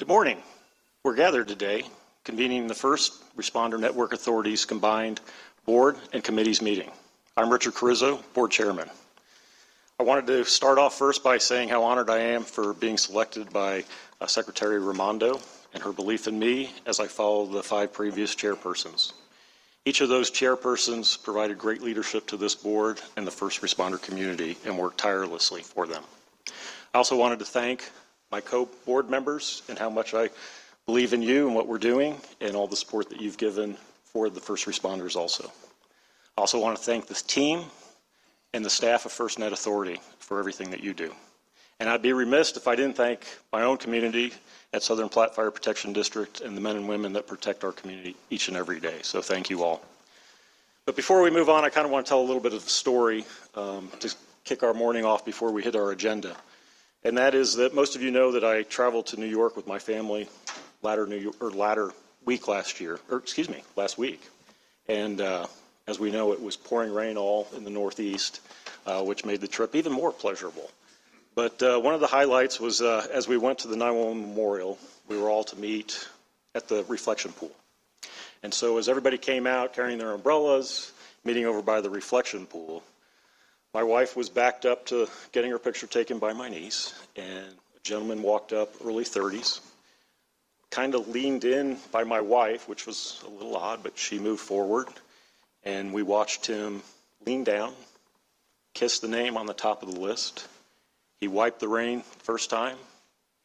Good morning. We're gathered today convening the First Responder Network Authority's combined board and committees meeting. I'm Richard Carrizo, board chairman. I wanted to start off first by saying how honored I am for being selected by Secretary Raimondo and her belief in me as I follow the 5 previous chairpersons. Each of those chairpersons provided great leadership to this board and the first responder community and worked tirelessly for them. I also wanted to thank my co-board members and how much I believe in you and what we're doing and all the support that you've given for the first responders also. I also want to thank this team and the staff of FirstNet Authority for everything that you do. And I'd be remiss if I didn't thank my own community at Southern Platte Fire Protection District and the men and women that protect our community each and every day. So thank you all. But before we move on, I kind of want to tell a little bit of the story to kick our morning off before we hit our agenda. And that is that most of you know that I traveled to New York with my family latter week last week. And as we know, it was pouring rain all in the Northeast, which made the trip even more pleasurable. But one of the highlights was as we went to the 9/11 Memorial, we were all to meet at the reflection pool. And so as everybody came out carrying their umbrellas, meeting over by the reflection pool, my wife was backed up to getting her picture taken by my niece, and a gentleman walked up, early 30s, kind of leaned in by my wife, which was a little odd, but she moved forward, and we watched him lean down, kiss the name on the top of the list. He wiped the rain first time,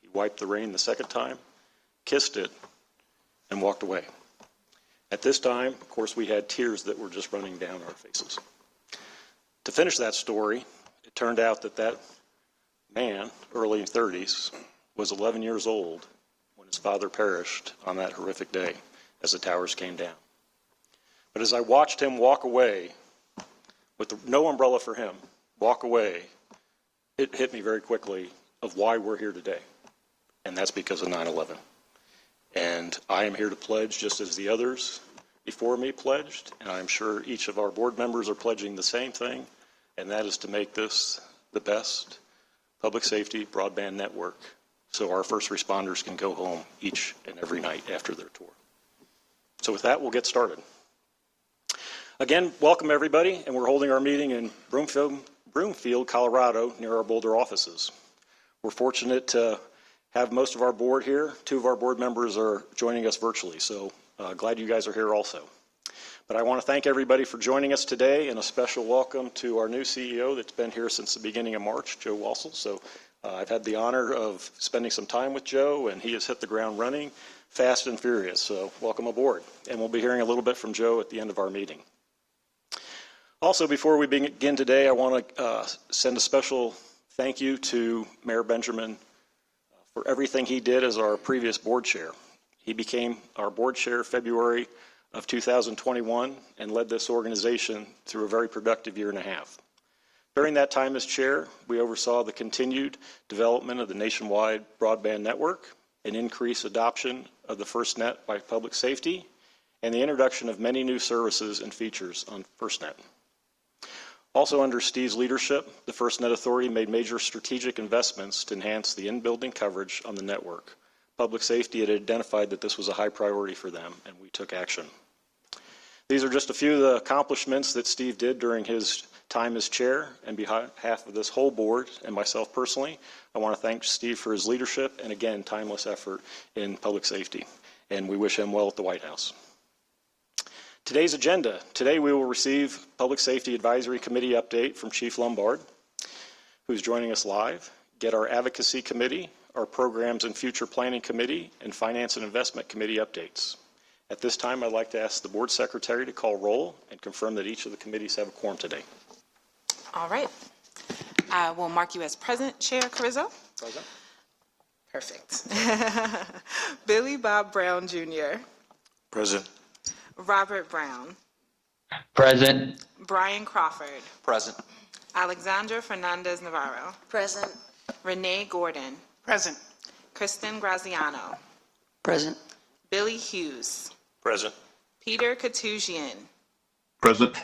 he wiped the rain the second time, kissed it, and walked away. At this time, of course, we had tears that were just running down our faces. To finish that story, it turned out that that man, early 30s, was 11 years old when his father perished on that horrific day as the towers came down. But as I watched him walk away, with no umbrella for him, walk away, it hit me very quickly of why we're here today. And that's because of 9/11. And I am here to pledge just as the others before me pledged, and I'm sure each of our board members are pledging the same thing, and that is to make this the best public safety broadband network so our first responders can go home each and every night after their tour. So with that, we'll get started. Again, welcome everybody, and we're holding our meeting in Broomfield, Colorado, near our Boulder offices. We're fortunate to have most of our board here. 2 of our board members are joining us virtually, so glad you guys are here also. But I want to thank everybody for joining us today, and a special welcome to our new CEO that's been here since the beginning of March, Joe Wassel. So I've had the honor of spending some time with Joe, and he has hit the ground running fast and furious. So welcome aboard. And we'll be hearing a little bit from Joe at the end of our meeting. Also, before we begin today, I want to send a special thank you to Mayor Benjamin for everything he did as our previous board chair. He became our board chair February of 2021 and led this organization through a very productive year and a half. During that time as chair, we oversaw the continued development of the nationwide broadband network, an increased adoption of the FirstNet by public safety, and the introduction of many new services and features on FirstNet. Also under Steve's leadership, the FirstNet Authority made major strategic investments to enhance the in-building coverage on the network. Public safety had identified that this was a high priority for them, and we took action. These are just a few of the accomplishments that Steve did during his time as chair, and on behalf of this whole board and myself personally, I want to thank Steve for his leadership and, again, timeless effort in public safety, and we wish him well at the White House. Today's agenda. Today we will receive Public Safety Advisory Committee update from Chief Lombard, who's joining us live, get our Advocacy Committee, our Programs and Future Planning Committee, and Finance and Investment Committee updates. At this time, I'd like to ask the Board Secretary to call roll and confirm that each of the committees have a quorum today. All right. I will mark you as present, Chair Carrizo. Present. Perfect. Billy Bob Brown Jr. Present. Robert Brown. Present. Brian Crawford. Present. Alexandra Fernandez Navarro. Present. Renee Gordon. Present. Kristen Graziano. Present. Billy Hughes. Present. Peter Katusian. Present.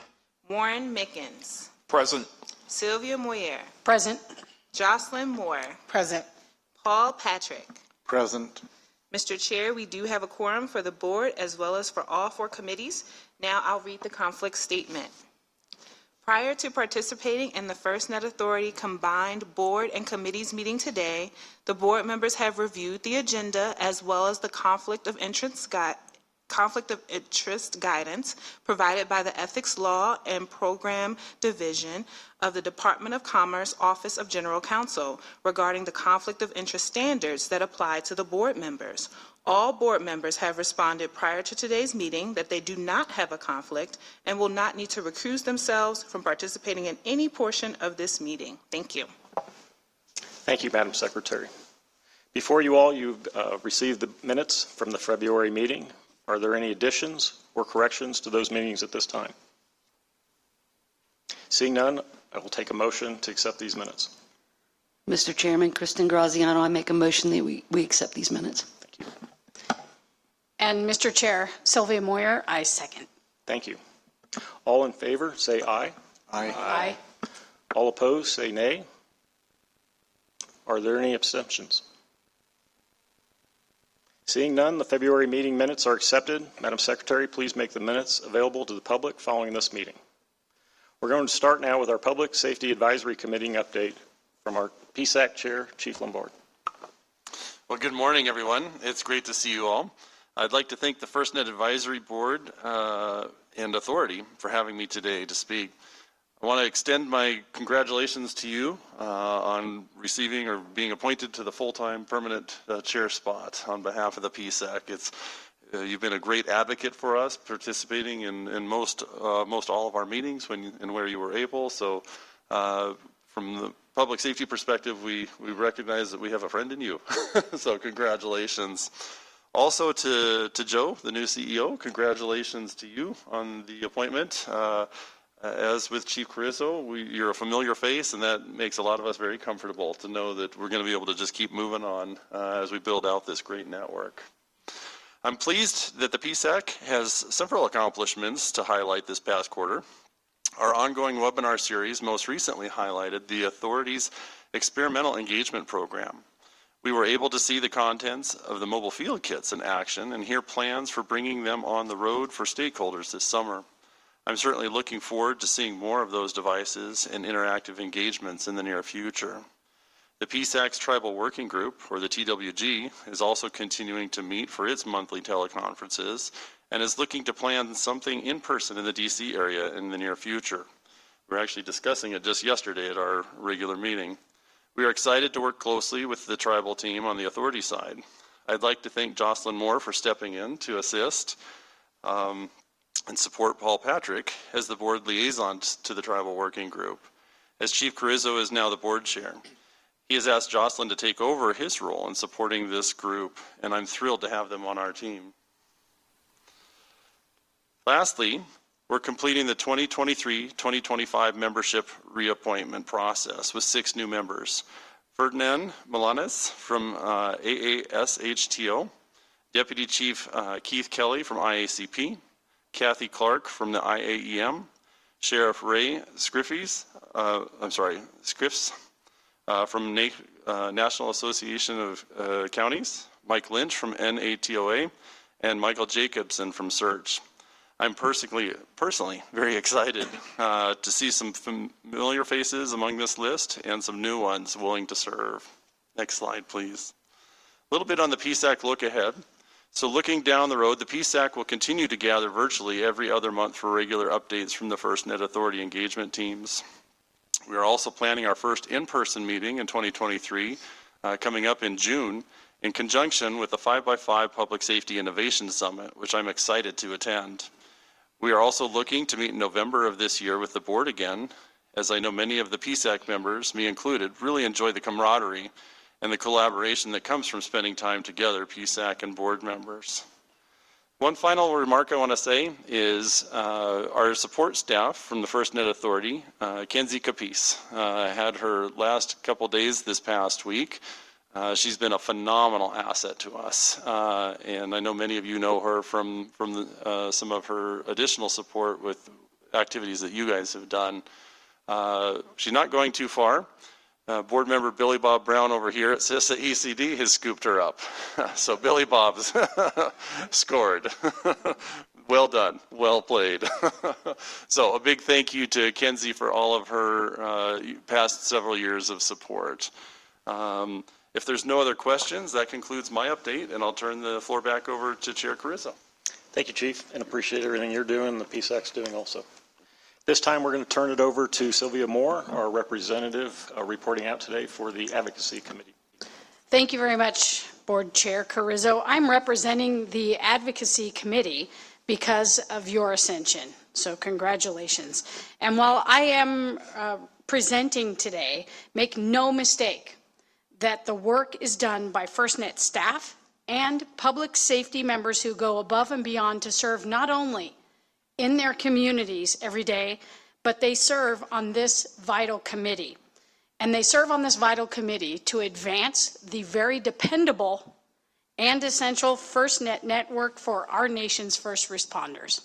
Warren Mickens. Present. Sylvia Moyer. Present. Jocelyn Moore. Present. Paul Patrick. Present. Mr. Chair, we do have a quorum for the board as well as for all 4 committees. Now I'll read the conflict statement. Prior to participating in the FirstNet Authority combined board and committees meeting today, the board members have reviewed the agenda as well as the conflict of interest guidance provided by the Ethics Law and Program Division of the Department of Commerce Office of General Counsel regarding the conflict of interest standards that apply to the board members. All board members have responded prior to today's meeting that they do not have a conflict and will not need to recuse themselves from participating in any portion of this meeting. Thank you. Thank you, Madam Secretary. Before you all, you've received the minutes from the February meeting. Are there any additions or corrections to those meetings at this time? Seeing none, I will take a motion to accept these minutes. Mr. Chairman, Kristen Graziano, I make a motion that we accept these minutes. Thank you. And Mr. Chair, Sylvia Moyer, I second. Thank you. All in favor, say aye. Aye. All opposed, say nay. Are there any abstentions? Seeing none, the February meeting minutes are accepted. Madam Secretary, please make the minutes available to the public following this meeting. We're going to start now with our Public Safety Advisory Committee update from our PSAC Chair, Chief Lombard. Well, good morning, everyone. It's great to see you all. I'd like to thank the FirstNet Advisory Board and Authority for having me today to speak. I want to extend my congratulations to you on receiving or being appointed to the full-time permanent chair spot on behalf of the PSAC. You've been a great advocate for us, participating in most all of our meetings when and where you were able. So from the public safety perspective, we recognize that we have a friend in you. So congratulations. Also to Joe, the new CEO, congratulations to you on the appointment. As with Chief Carrizo, you're a familiar face, and that makes a lot of us very comfortable to know that we're going to be able to just keep moving on as we build out this great network. I'm pleased that the PSAC has several accomplishments to highlight this past quarter. Our ongoing webinar series most recently highlighted the Authority's Experimental Engagement Program. We were able to see the contents of the mobile field kits in action and hear plans for bringing them on the road for stakeholders this summer. I'm certainly looking forward to seeing more of those devices and interactive engagements in the near future. The PSAC's Tribal Working Group, or the TWG, is also continuing to meet for its monthly teleconferences and is looking to plan something in person in the DC area in the near future. We were actually discussing it just yesterday at our regular meeting. We are excited to work closely with the tribal team on the Authority side. I'd like to thank Jocelyn Moore for stepping in to assist and support Paul Patrick as the board liaison to the Tribal Working Group. As Chief Carrizo is now the board chair, he has asked Jocelyn to take over his role in supporting this group, and I'm thrilled to have them on our team. Lastly, we're completing the 2023-2025 membership reappointment process with 6 new members. Ferdinand Milanes from AASHTO, Deputy Chief Keith Kelly from IACP, Kathy Clark from the IAEM, Sheriff Ray Scriffs from National Association of Counties, Mike Lynch from NATOA, and Michael Jacobson from SEARCH. I'm personally very excited to see some familiar faces among this list and some new ones willing to serve. Next slide, please. A little bit on the PSAC look ahead. So looking down the road, the PSAC will continue to gather virtually every other month for regular updates from the FirstNet Authority engagement teams. We are also planning our first in-person meeting in 2023 coming up in June in conjunction with the 5x5 Public Safety Innovation Summit, which I'm excited to attend. We are also looking to meet in November of this year with the board again, as I know many of the PSAC members, me included, really enjoy the camaraderie and the collaboration that comes from spending time together, PSAC and board members. One final remark I want to say is our support staff from the FirstNet Authority, Kenzie Capice, had her last couple days this past week. She's been a phenomenal asset to us, and I know many of you know her from some of her additional support with activities that you guys have done. She's not going too far. Board member Billy Bob Brown over here at CISA ECD has scooped her up. So Billy Bob's scored. Well done, well played. So a big thank you to Kenzie for all of her past several years of support. If there's no other questions, that concludes my update, and I'll turn the floor back over to Chair Carrizo. Thank you, Chief, and appreciate everything you're doing, the PSAC's doing also. This time, we're going to turn it over to Sylvia Moore, our representative, reporting out today for the Advocacy Committee. Thank you very much, Board Chair Carrizo. I'm representing the Advocacy Committee because of your ascension, so congratulations. And while I am presenting today, make no mistake that the work is done by FirstNet staff and public safety members who go above and beyond to serve not only in their communities every day, but they serve on this vital committee. And they serve on this vital committee to advance the very dependable and essential FirstNet network for our nation's first responders.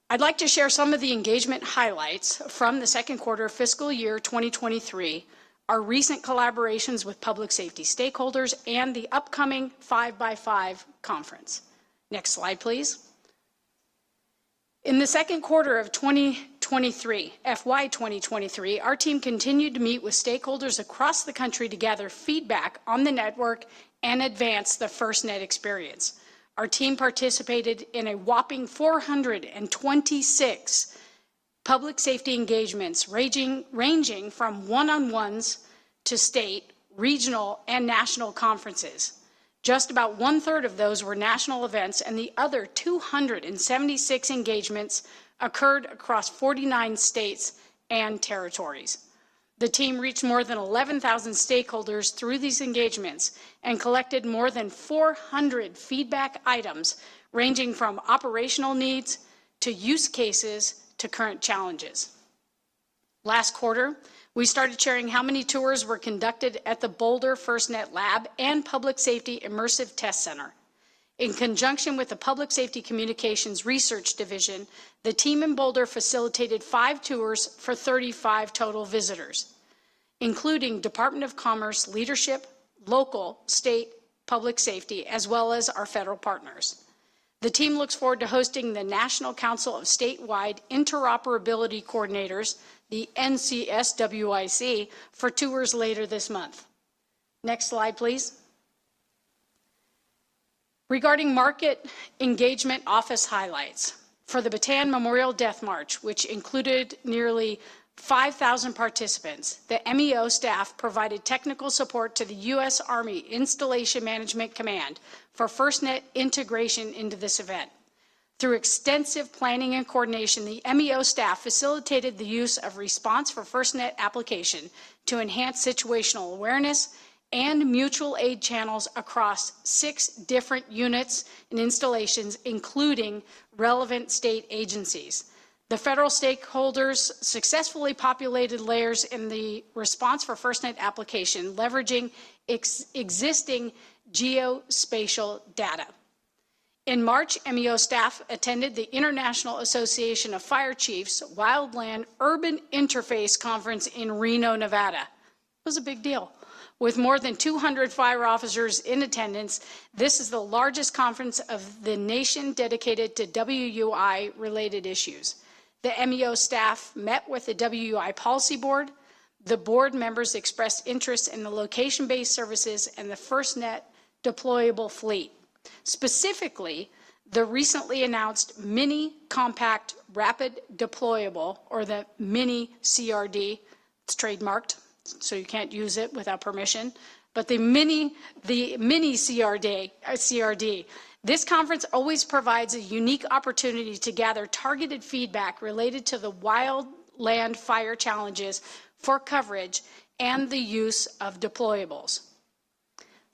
I'd like to share some of the engagement highlights from the second quarter of fiscal year 2023, our recent collaborations with public safety stakeholders, and the upcoming 5x5 conference. Next slide, please. In the second quarter of 2023, FY 2023, our team continued to meet with stakeholders across the country to gather feedback on the network and advance the FirstNet experience. Our team participated in a whopping 426 public safety engagements ranging from one-on-ones to state, regional, and national conferences. Just about 1/3 of those were national events, and the other 276 engagements occurred across 49 states and territories. The team reached more than 11,000 stakeholders through these engagements and collected more than 400 feedback items ranging from operational needs to use cases to current challenges. Last quarter, we started sharing how many tours were conducted at the Boulder FirstNet Lab and Public Safety Immersive Test Center. In conjunction with the Public Safety Communications Research Division, the team in Boulder facilitated 5 tours for 35 total visitors, including Department of Commerce leadership, local, state, public safety, as well as our federal partners. The team looks forward to hosting the National Council of Statewide Interoperability Coordinators, the NCSWIC, for tours later this month. Next slide, please. Regarding market engagement office highlights, for the Bataan Memorial Death March, which included nearly 5,000 participants, the MEO staff provided technical support to the U.S. Army Installation Management Command for FirstNet integration into this event. Through extensive planning and coordination, the MEO staff facilitated the use of Response for FirstNet application to enhance situational awareness and mutual aid channels across 6 different units and installations, including relevant state agencies. The federal stakeholders successfully populated layers in the Response for FirstNet application, leveraging existing geospatial data. In March, MEO staff attended the International Association of Fire Chiefs Wildland Urban Interface Conference in Reno, Nevada. It was a big deal. With more than 200 fire officers in attendance, this is the largest conference of the nation dedicated to WUI-related issues. The MEO staff met with the WUI Policy Board. The board members expressed interest in the location-based services and the FirstNet deployable fleet. Specifically, the recently announced Mini Compact Rapid Deployable, or the Mini CRD, it's trademarked, so you can't use it without permission, but the Mini CRD. This conference always provides a unique opportunity to gather targeted feedback related to the wildland fire challenges for coverage and the use of deployables.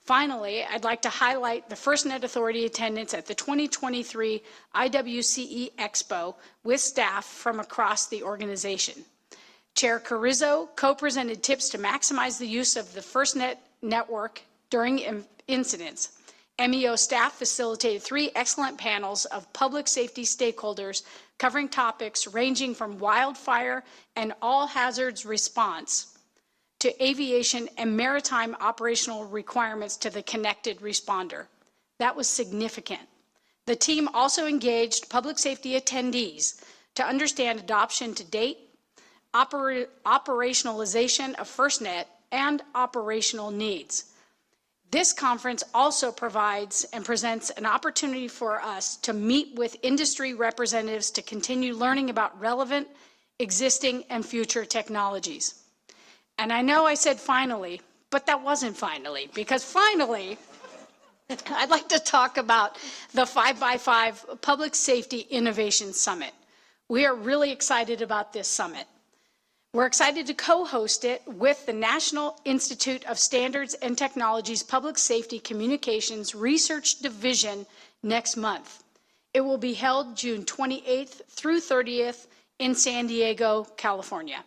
Finally, I'd like to highlight the FirstNet Authority attendance at the 2023 IWCE Expo with staff from across the organization. Chair Carrizo co-presented tips to maximize the use of the FirstNet network during incidents. MEO staff facilitated 3 excellent panels of public safety stakeholders covering topics ranging from wildfire and all hazards response to aviation and maritime operational requirements to the connected responder. That was significant. The team also engaged public safety attendees to understand adoption to date, operationalization of FirstNet, and operational needs. This conference also provides and presents an opportunity for us to meet with industry representatives to continue learning about relevant, existing, and future technologies. And I know I said finally, but that wasn't finally, because finally, I'd like to talk about the 5x5 Public Safety Innovation Summit. We are really excited about this summit. We're excited to co-host it with the National Institute of Standards and Technology's Public Safety Communications Research Division next month. It will be held June 28th through 30th in San Diego, California.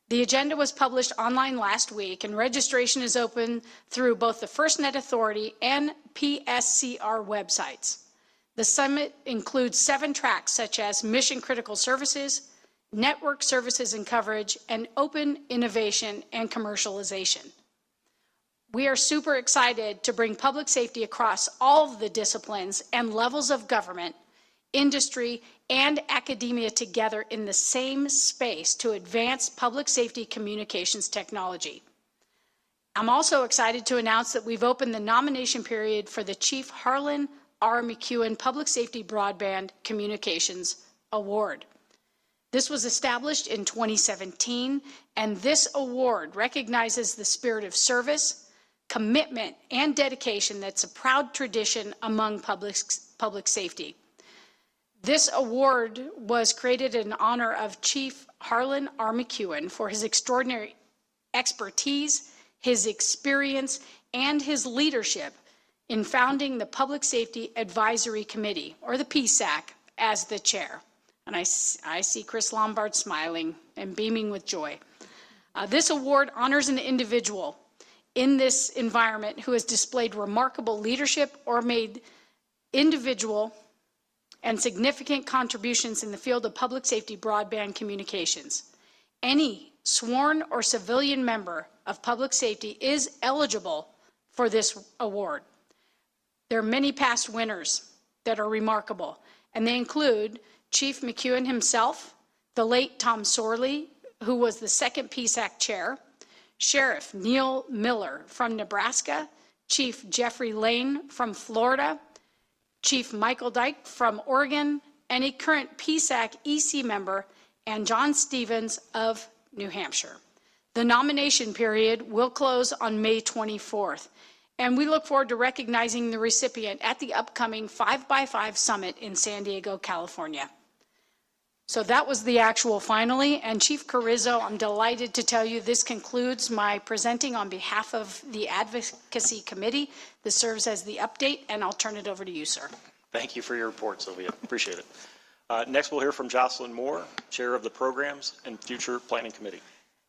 The agenda was published online last week, and registration is open through both the FirstNet Authority and PSCR websites. The summit includes 7 tracks such as mission critical services, network services and coverage, and open innovation and commercialization. We are super excited to bring public safety across all of the disciplines and levels of government, industry, and academia together in the same space to advance public safety communications technology. I'm also excited to announce that we've opened the nomination period for the Chief Harlan R. McEwen Public Safety Broadband Communications Award. This was established in 2017, and this award recognizes the spirit of service, commitment, and dedication that's a proud tradition among public safety. This award was created in honor of Chief Harlan R. McEwen for his extraordinary expertise, his experience, and his leadership in founding the Public Safety Advisory Committee, or the PSAC, as the chair. And I see Chris Lombard smiling and beaming with joy. This award honors an individual in this environment who has displayed remarkable leadership or made individual and significant contributions in the field of public safety broadband communications. Any sworn or civilian member of public safety is eligible for this award. There are many past winners that are remarkable, and they include Chief McEwen himself, the late Tom Sorley, who was the second PSAC chair, Sheriff Neil Miller from Nebraska, Chief Jeffrey Lane from Florida, Chief Michael Dyke from Oregon, and a current PSAC EC member, and John Stevens of New Hampshire. The nomination period will close on May 24th, and we look forward to recognizing the recipient at the upcoming 5x5 Summit in San Diego, California. So that was the actual finally, and Chief Carrizo, I'm delighted to tell you this concludes my presenting on behalf of the Advocacy Committee. This serves as the update, and I'll turn it over to you, sir. Thank you for your report, Sylvia. Appreciate it. Next, we'll hear from Jocelyn Moore, Chair of the Programs and Future Planning Committee.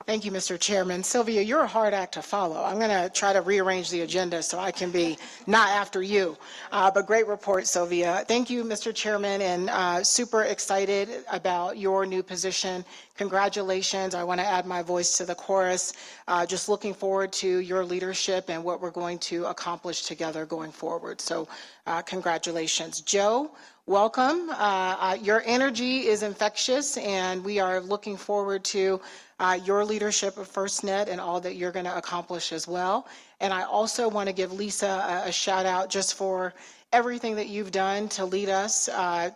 Thank you, Mr. Chairman. Sylvia, you're a hard act to follow. I'm going to try to rearrange the agenda so I can be not after you. But great report, Sylvia. Thank you, Mr. Chairman, and super excited about your new position. Congratulations. I want to add my voice to the chorus. Just looking forward to your leadership and what we're going to accomplish together going forward. So congratulations. Joe, welcome. Your energy is infectious, and we are looking forward to your leadership of FirstNet and all that you're going to accomplish as well. And I also want to give Lisa a shout out just for everything that you've done to lead us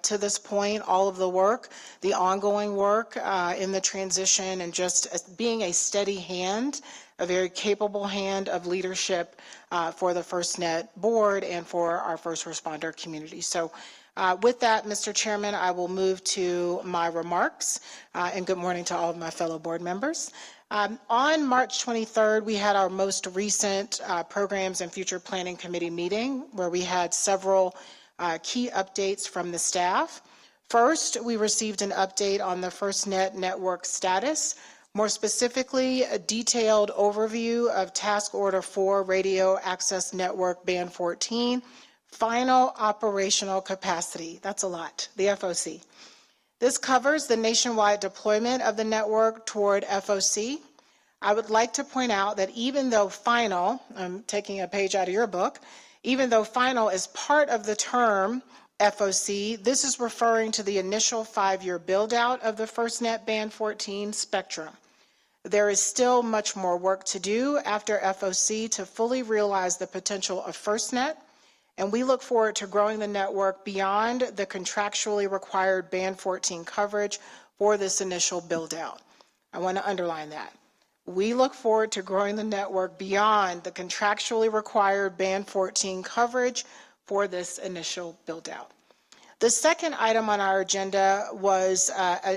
to this point, all of the work, the ongoing work in the transition, and just being a steady hand, a very capable hand of leadership for the FirstNet board and for our first responder community. So with that, Mr. Chairman, I will move to my remarks, and good morning to all of my fellow board members. On March 23rd, we had our most recent Programs and Future Planning Committee meeting, where we had several key updates from the staff. First, we received an update on the FirstNet network status, more specifically, a detailed overview of Task Order 4 Radio Access Network Band 14, final operational capacity. That's a lot, the FOC. This covers the nationwide deployment of the network toward FOC. I would like to point out that even though final, I'm taking a page out of your book, even though final is part of the term FOC, this is referring to the initial 5-year build-out of the FirstNet Band 14 spectrum. There is still much more work to do after FOC to fully realize the potential of FirstNet, and we look forward to growing the network beyond the contractually required Band 14 coverage for this initial build-out. I want to underline that. We look forward to growing the network beyond the contractually required Band 14 coverage for this initial build-out. The second item on our agenda was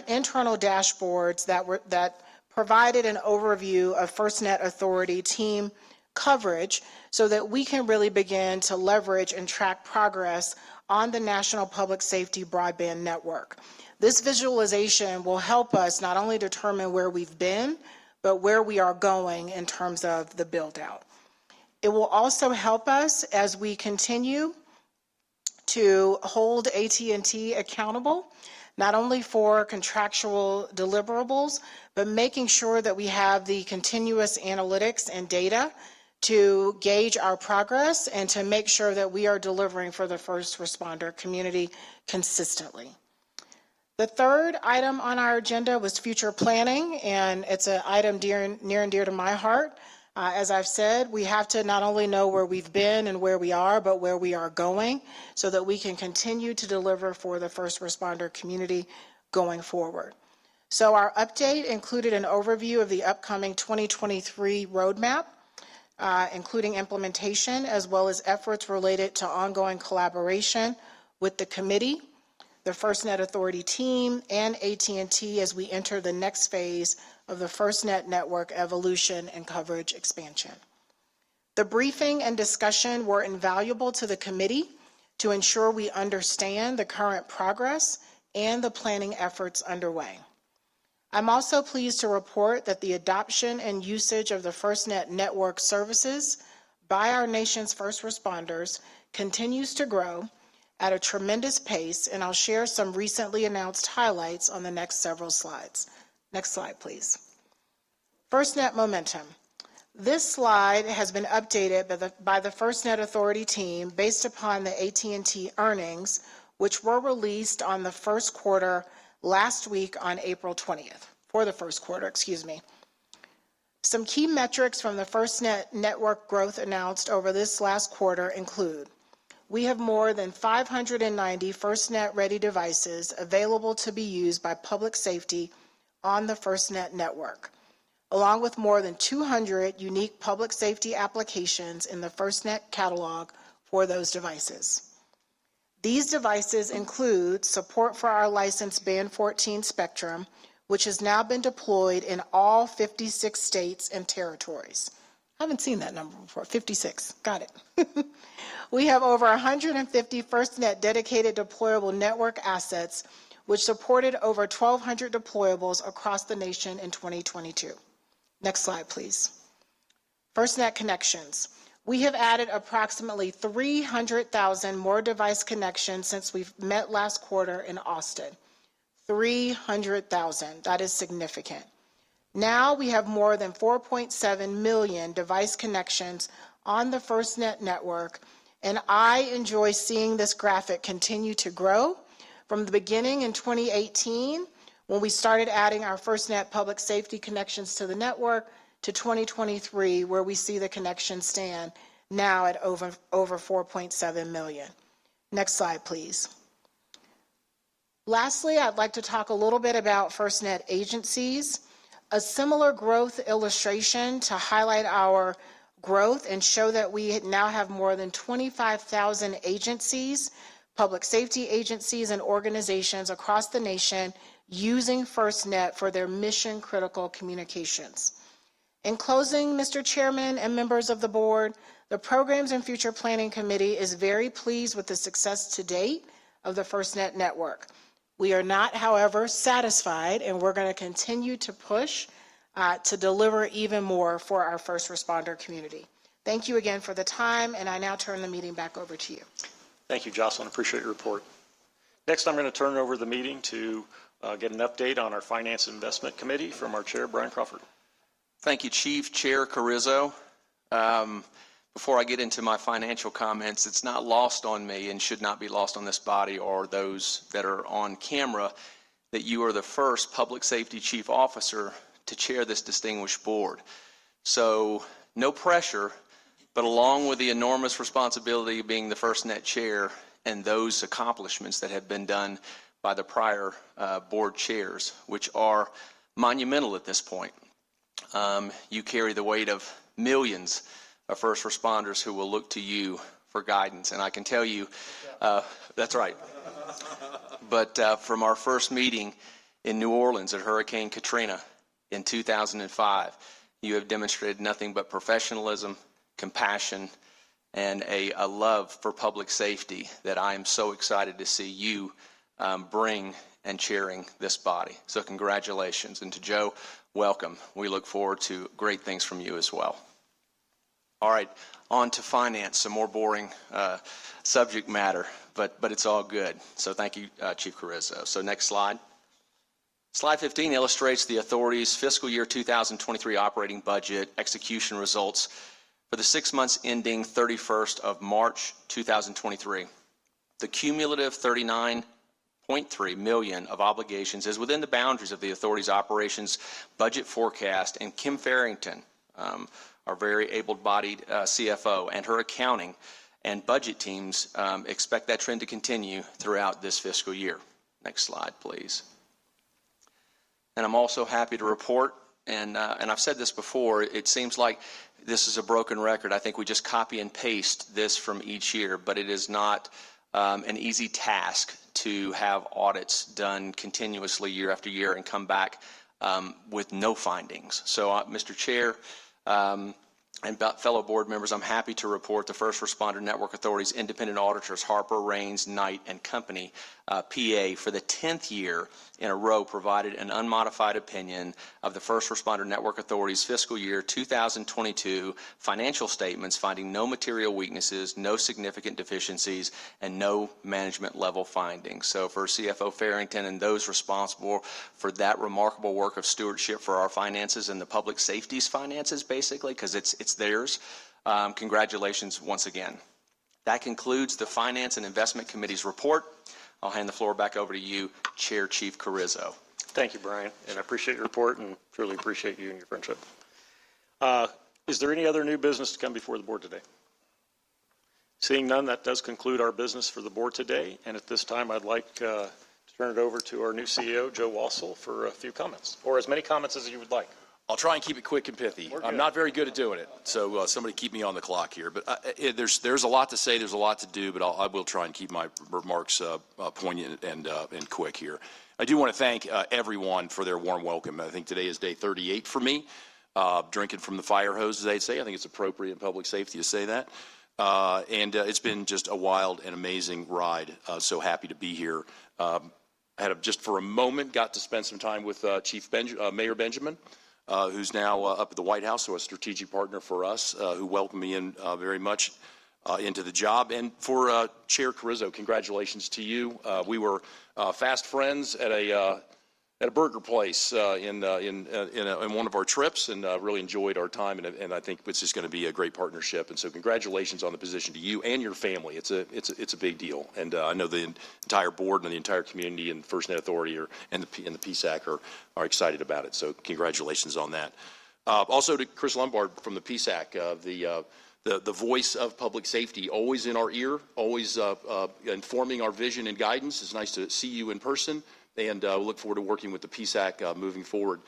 internal dashboards that provided an overview of FirstNet Authority team coverage so that we can really begin to leverage and track progress on the National Public Safety Broadband Network. This visualization will help us not only determine where we've been, but where we are going in terms of the build-out. It will also help us as we continue to hold AT&T accountable, not only for contractual deliverables, but making sure that we have the continuous analytics and data to gauge our progress and to make sure that we are delivering for the first responder community consistently. The third item on our agenda was future planning, and it's an item near and dear to my heart. As I've said, we have to not only know where we've been and where we are, but where we are going so that we can continue to deliver for the first responder community going forward. So our update included an overview of the upcoming 2023 roadmap, including implementation, as well as efforts related to ongoing collaboration with the committee, the FirstNet Authority team, and AT&T as we enter the next phase of the FirstNet network evolution and coverage expansion. The briefing and discussion were invaluable to the committee to ensure we understand the current progress and the planning efforts underway. I'm also pleased to report that the adoption and usage of the FirstNet network services by our nation's first responders continues to grow at a tremendous pace, and I'll share some recently announced highlights on the next several slides. Next slide, please. FirstNet Momentum. This slide has been updated by the FirstNet Authority team based upon the AT&T earnings, which were released on the first quarter last week on April 20th, for the first quarter, excuse me. Some key metrics from the FirstNet network growth announced over this last quarter include: we have more than 590 FirstNet ready devices available to be used by public safety on the FirstNet network, along with more than 200 unique public safety applications in the FirstNet catalog for those devices. These devices include support for our licensed Band 14 spectrum, which has now been deployed in all 56 states and territories. I haven't seen that number before, 56, got it. We have over 150 FirstNet dedicated deployable network assets, which supported over 1,200 deployables across the nation in 2022. Next slide, please. FirstNet Connections. We have added approximately 300,000 more device connections since we met last quarter in Austin. 300,000, that is significant. Now we have more than 4.7 million device connections on the FirstNet network, and I enjoy seeing this graphic continue to grow from the beginning in 2018 when we started adding our FirstNet public safety connections to the network to 2023 where we see the connections stand now at over 4.7 million. Next slide, please. Lastly, I'd like to talk a little bit about FirstNet agencies. A similar growth illustration to highlight our growth and show that we now have more than 25,000 agencies, public safety agencies and organizations across the nation using FirstNet for their mission-critical communications. In closing, Mr. Chairman and members of the board, the Programs and Future Planning Committee is very pleased with the success to date of the FirstNet network. We are not, however, satisfied, and we're going to continue to push to deliver even more for our first responder community. Thank you again for the time, and I now turn the meeting back over to you. Thank you, Jocelyn. Appreciate your report. Next, I'm going to turn over the meeting to get an update on our Finance and Investment Committee from our chair, Brian Crawford. Thank you, Chief Chair Carrizo. Before I get into my financial comments, it's not lost on me and should not be lost on this body or those that are on camera that you are the first Public Safety Chief Officer to chair this distinguished board. So no pressure, but along with the enormous responsibility of being the FirstNet Chair and those accomplishments that have been done by the prior board chairs, which are monumental at this point. You carry the weight of millions of first responders who will look to you for guidance. And I can tell you, that's right. But from our first meeting in New Orleans at Hurricane Katrina in 2005, you have demonstrated nothing but professionalism, compassion, and a love for public safety that I am so excited to see you bring and chairing this body. So congratulations. And to Joe, welcome. We look forward to great things from you as well. All right, on to finance, some more boring subject matter, but it's all good. So thank you, Chief Carrizo. So next slide. Slide 15 illustrates the authority's fiscal year 2023 operating budget execution results for the 6 months ending 31st of March 2023. The cumulative $39.3 million of obligations is within the boundaries of the authority's operations budget forecast, and Kim Farrington, our very able-bodied CFO, and her accounting and budget teams expect that trend to continue throughout this fiscal year. Next slide, please. And I'm also happy to report, and I've said this before, it seems like this is a broken record. I think we just copy and paste this from each year, but it is not an easy task to have audits done continuously year after year and come back with no findings. So, Mr. Chair, and fellow board members, I'm happy to report the First Responder Network Authority's independent auditors, Harper, Raines, Knight, and Company, PA, for the 10th year in a row provided an unmodified opinion of the First Responder Network Authority's fiscal year 2022 financial statements, finding no material weaknesses, no significant deficiencies, and no management level findings. So for CFO Farrington and those responsible for that remarkable work of stewardship for our finances and the public safety's finances, basically, because it's theirs, congratulations once again. That concludes the Finance and Investment Committee's report. I'll hand the floor back over to you, Chair Chief Carrizo. Thank you, Brian, and I appreciate your report and truly appreciate you and your friendship. Is there any other new business to come before the board today? Seeing none, that does conclude our business for the board today. And at this time, I'd like to turn it over to our new CEO, Joe Wassel, for a few comments, or as many comments as you would like. I'll try and keep it quick and pithy. I'm not very good at doing it, so somebody keep me on the clock here. But there's a lot to say, there's a lot to do, but I will try and keep my remarks poignant and quick here. I do want to thank everyone for their warm welcome. I think today is day 38 for me, drinking from the fire hose, as they say. I think it's appropriate in public safety to say that. And it's been just a wild and amazing ride. So happy to be here. I had just for a moment got to spend some time with Mayor Benjamin. Who's now up at the White House, so a strategic partner for us, who welcomed me in very much into the job. And for Chair Carrizo, congratulations to you. We were fast friends at a burger place in one of our trips, and really enjoyed our time. And I think it's just going to be a great partnership. And so, congratulations on the position to you and your family. It's a big deal. And I know the entire board and the entire community and FirstNet Authority and the PSAC are excited about it. So, congratulations on that. Also to Chris Lombard from the PSAC, the voice of public safety, always in our ear, always informing our vision and guidance. It's nice to see you in person. And we look forward to working with the PSAC moving forward.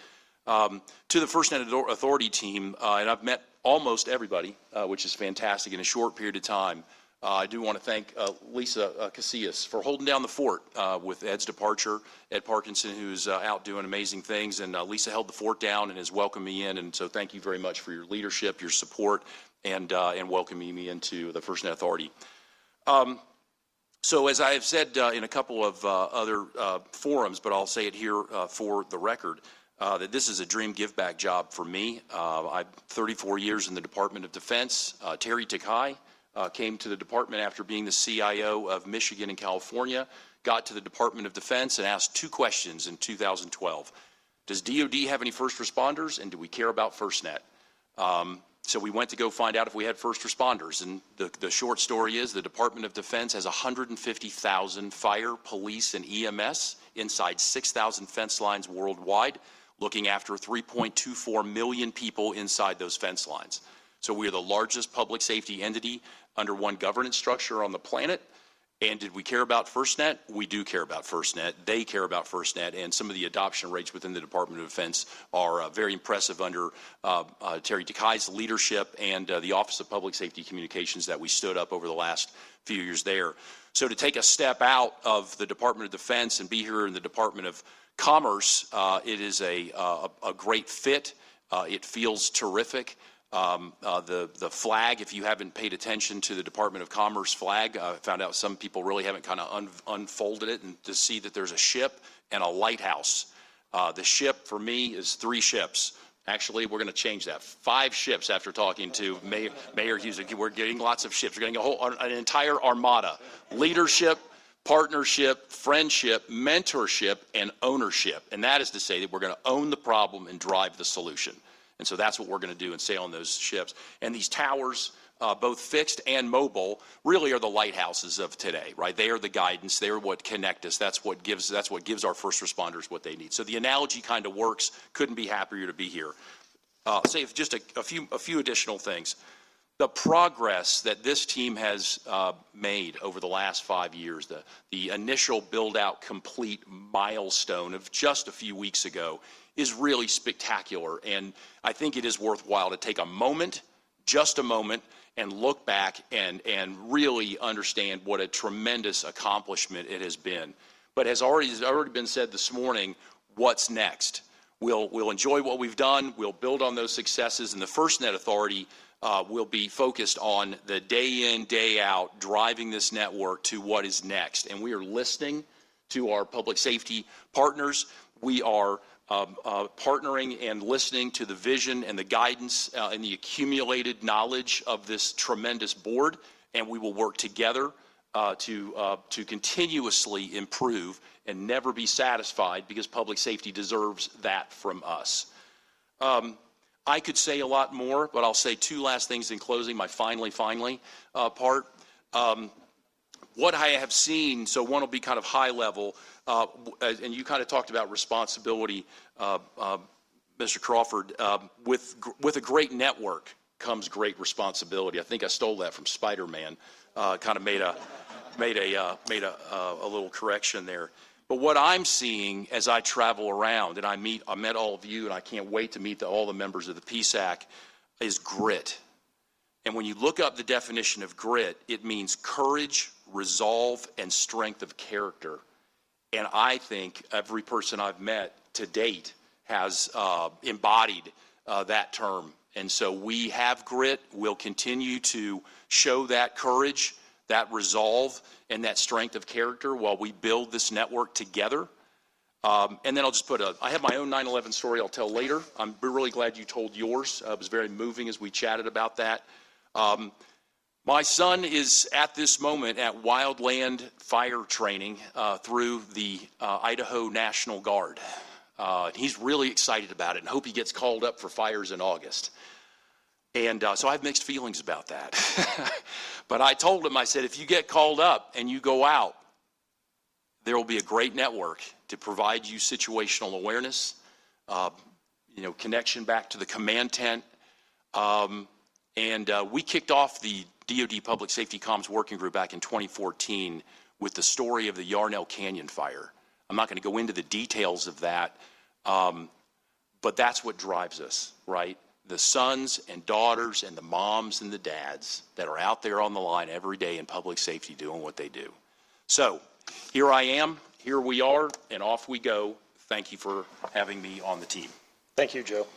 To the FirstNet Authority team, and I've met almost everybody, which is fantastic in a short period of time. I do want to thank Lisa Casillas for holding down the fort with Ed's departure. Ed Parkinson, who's out doing amazing things, and Lisa held the fort down and has welcomed me in. And so thank you very much for your leadership, your support, and welcoming me into the FirstNet Authority. So as I have said in a couple of other forums, but I'll say it here for the record, that this is a dream give-back job for me. I'm 34 years in the Department of Defense. Terry Takai came to the department after being the CIO of Michigan and California, got to the Department of Defense and asked two questions in 2012. Does DOD have any first responders, and do we care about FirstNet? So we went to go find out if we had first responders, and the short story is the Department of Defense has 150,000 fire, police, and EMS inside 6,000 fence lines worldwide, looking after 3.24 million people inside those fence lines. So we are the largest public safety entity under one governance structure on the planet. And did we care about FirstNet? We do care about FirstNet. They care about FirstNet, and some of the adoption rates within the Department of Defense are very impressive under Terry Takai's leadership and the Office of Public Safety Communications that we stood up over the last few years there. So to take a step out of the Department of Defense and be here in the Department of Commerce, it is a great fit. It feels terrific. The flag, if you haven't paid attention to the Department of Commerce flag, I found out some people really haven't kind of unfolded it, and to see that there's a ship and a lighthouse. The ship for me is 3 ships. Actually, we're going to change that. 5 ships after talking to Mayor Hughes. We're getting lots of ships. We're getting an entire armada. Leadership, partnership, friendship, mentorship, and ownership. And that is to say that we're going to own the problem and drive the solution. And so that's what we're going to do and sail on those ships. And these towers, both fixed and mobile, really are the lighthouses of today, right? They are the guidance. They are what connect us. That's what gives our first responders what they need. So the analogy kind of works. Couldn't be happier to be here. I'll say just a few additional things. The progress that this team has made over the last 5 years, the initial build-out complete milestone of just a few weeks ago, is really spectacular. And I think it is worthwhile to take a moment, just a moment, and look back and really understand what a tremendous accomplishment it has been. But as already been said this morning, what's next? We'll enjoy what we've done. We'll build on those successes, and the FirstNet Authority will be focused on the day in, day out, driving this network to what is next. And we are listening to our public safety partners. We are partnering and listening to the vision and the guidance and the accumulated knowledge of this tremendous board, and we will work together to continuously improve and never be satisfied, because public safety deserves that from us. I could say a lot more, but I'll say 2 last things in closing, my finally part. What I have seen, so one will be kind of high level, and you kind of talked about responsibility, Mr. Crawford. With a great network comes great responsibility. I think I stole that from Spider-Man. Kind of made a little correction there. But what I'm seeing as I travel around, and I met all of you, and I can't wait to meet all the members of the PSAC, is grit. And when you look up the definition of grit, it means courage, resolve, and strength of character. And I think every person I've met to date has embodied that term. And so we have grit. We'll continue to show that courage, that resolve, and that strength of character while we build this network together. And then I'll just I have my own 9/11 story I'll tell later. I'm really glad you told yours. It was very moving as we chatted about that. My son is at this moment at wildland fire training through the Idaho National Guard. He's really excited about it and hope he gets called up for fires in August. And so I have mixed feelings about that. But I told him, I said, if you get called up and you go out, there will be a great network to provide you situational awareness, connection back to the command tent. And we kicked off the DoD Public Safety Comms Working Group back in 2014 with the story of the Yarnell Canyon fire. I'm not going to go into the details of that, but that's what drives us, right? The sons and daughters and the moms and the dads that are out there on the line every day in public safety doing what they do. So here I am, here we are, and off we go. Thank you for having me on the team. Thank you, Joe.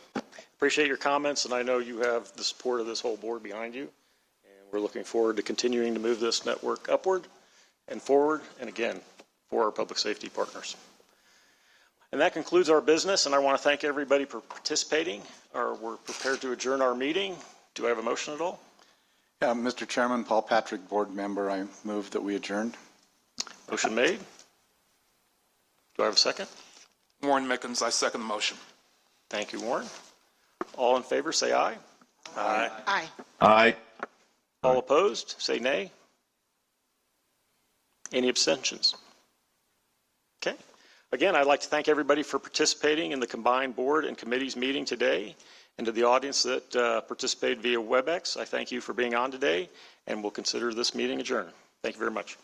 Appreciate your comments, and I know you have the support of this whole board behind you. And we're looking forward to continuing to move this network upward and forward, and again, for our public safety partners. And that concludes our business, and I want to thank everybody for participating. We're prepared to adjourn our meeting. Do I have a motion at all? Yeah, Mr. Chairman, Paul Patrick, board member, I move that we adjourn. Motion made. Do I have a second? Warren Mickens, I second the motion. Thank you, Warren. All in favor, say aye. Aye. Aye. Aye. All opposed, say nay. Any abstentions? Okay. Again, I'd like to thank everybody for participating in the combined board and committees meeting today. And to the audience that participated via WebEx, I thank you for being on today, and we'll consider this meeting adjourned. Thank you very much.